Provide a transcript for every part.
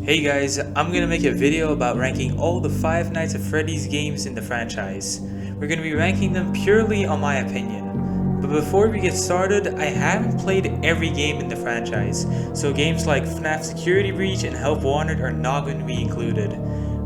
Hey guys, I'm gonna make a video about ranking all the Five Nights at Freddy's games in the franchise. We're gonna be ranking them purely on my opinion. But before we get started, I haven't played every game in the franchise, so games like Fnaf Security Breach and Help Wanted are not going to be included.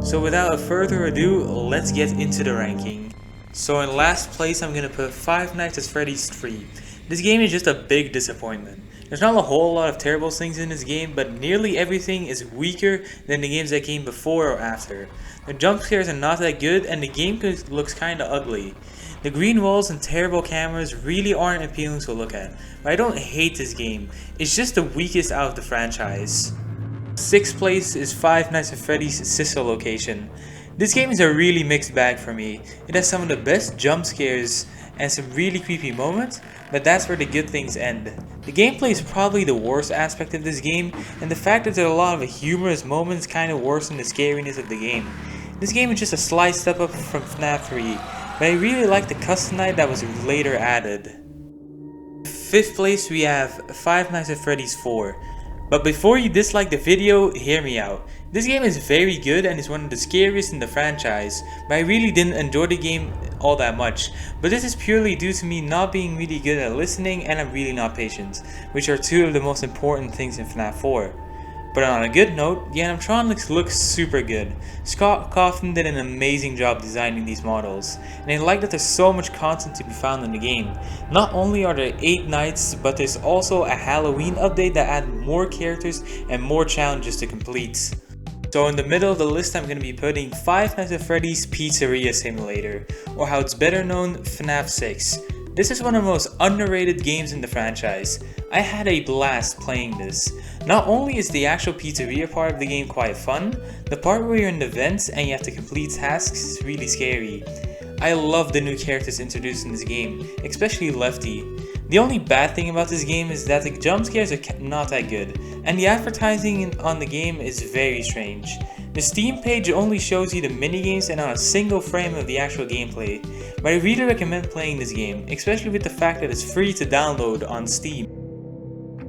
So without further ado, let's get into the ranking. So in last place, I'm gonna put Five Nights at Freddy's 3. This game is just a big disappointment. There's not a whole lot of terrible things in this game, but nearly everything is weaker than the games that came before or after. The jump scares are not that good, and the game looks kinda ugly. The green walls and terrible cameras really aren't appealing to look at, but I don't hate this game, it's just the weakest out of the franchise. 6th place is Five Nights at Freddy's Sister Location. This game is a really mixed bag for me. It has some of the best jump scares and some really creepy moments, but that's where the good things end. The gameplay is probably the worst aspect of this game, and the fact that there are a lot of humorous moments kinda worsen the scariness of the game. This game is just a slight step up from Fnaf 3, but I really like the custom night that was later added. 5th place we have Five Nights at Freddy's 4. But before you dislike the video, hear me out. This game is very good and is one of the scariest in the franchise, but I really didn't enjoy the game all that much. But this is purely due to me not being really good at listening, and I'm really not patient, which are two of the most important things in Fnaf 4. But on a good note, the animatronics look super good. Scott Cawthon did an amazing job designing these models, and I like that there's so much content to be found in the game. Not only are there 8 nights, but there's also a Halloween update that added more characters and more challenges to complete. So in the middle of the list, I'm going to be putting Five Nights at Freddy's Pizzeria Simulator, or how it's better known, Fnaf 6. This is one of the most underrated games in the franchise. I had a blast playing this. Not only is the actual pizzeria part of the game quite fun, the part where you're in the vents and you have to complete tasks is really scary. I love the new characters introduced in this game, especially Lefty. The only bad thing about this game is that the jump scares are not that good, and the advertising on the game is very strange. The Steam page only shows you the minigames and not a single frame of the actual gameplay, but I really recommend playing this game, especially with the fact that it's free to download on Steam.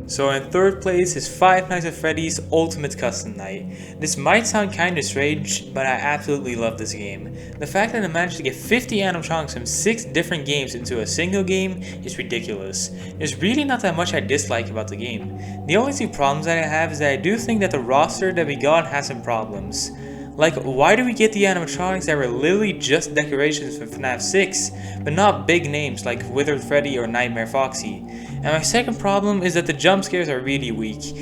So in 3rd place is Five Nights at Freddy's Ultimate Custom Night. This might sound kinda strange, but I absolutely love this game. The fact that I managed to get 50 animatronics from 6 different games into a single game is ridiculous. There's really not that much I dislike about the game. The only 2 problems that I have is that I do think that the roster that we got has some problems. Like, why do we get the animatronics that were literally just decorations from Fnaf 6, but not big names like Withered Freddy or Nightmare Foxy? And my second problem is that the jump scares are really weak.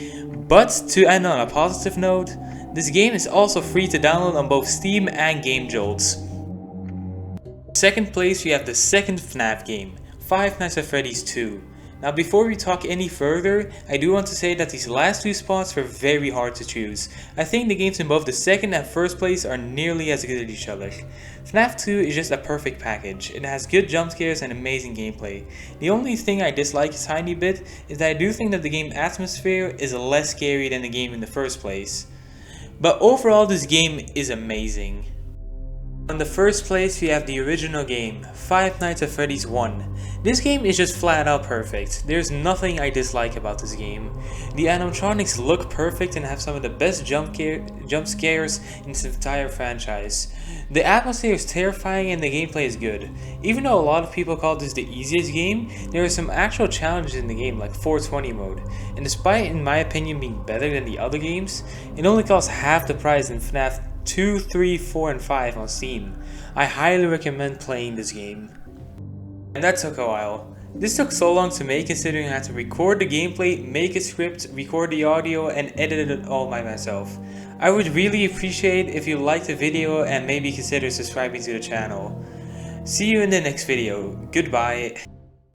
But to end on a positive note, this game is also free to download on both Steam and Game Jolts. 2nd place, we have the second Fnaf game, Five Nights at Freddy's 2. Now before we talk any further, I do want to say that these last 2 spots were very hard to choose. I think the games in both the 2nd and 1st place are nearly as good as each other. Fnaf 2 is just a perfect package. It has good jump scares and amazing gameplay. The only thing I dislike a tiny bit is that I do think that the game atmosphere is less scary than the game in the first place. But overall, this game is amazing. In the 1st place, we have the original game, Five Nights at Freddy's 1. This game is just flat out perfect. There's nothing I dislike about this game. The animatronics look perfect and have some of the best jump scares in this entire franchise. The atmosphere is terrifying and the gameplay is good. Even though a lot of people call this the easiest game, there are some actual challenges in the game, like 420 mode. And despite, in my opinion, being better than the other games, it only costs half the price than Fnaf 2, 3, 4, and 5 on Steam. I highly recommend playing this game. And that took a while. This took so long to make considering I had to record the gameplay, make a script, record the audio, and edit it all by myself. I would really appreciate if you liked the video and maybe consider subscribing to the channel. See you in the next video. Goodbye.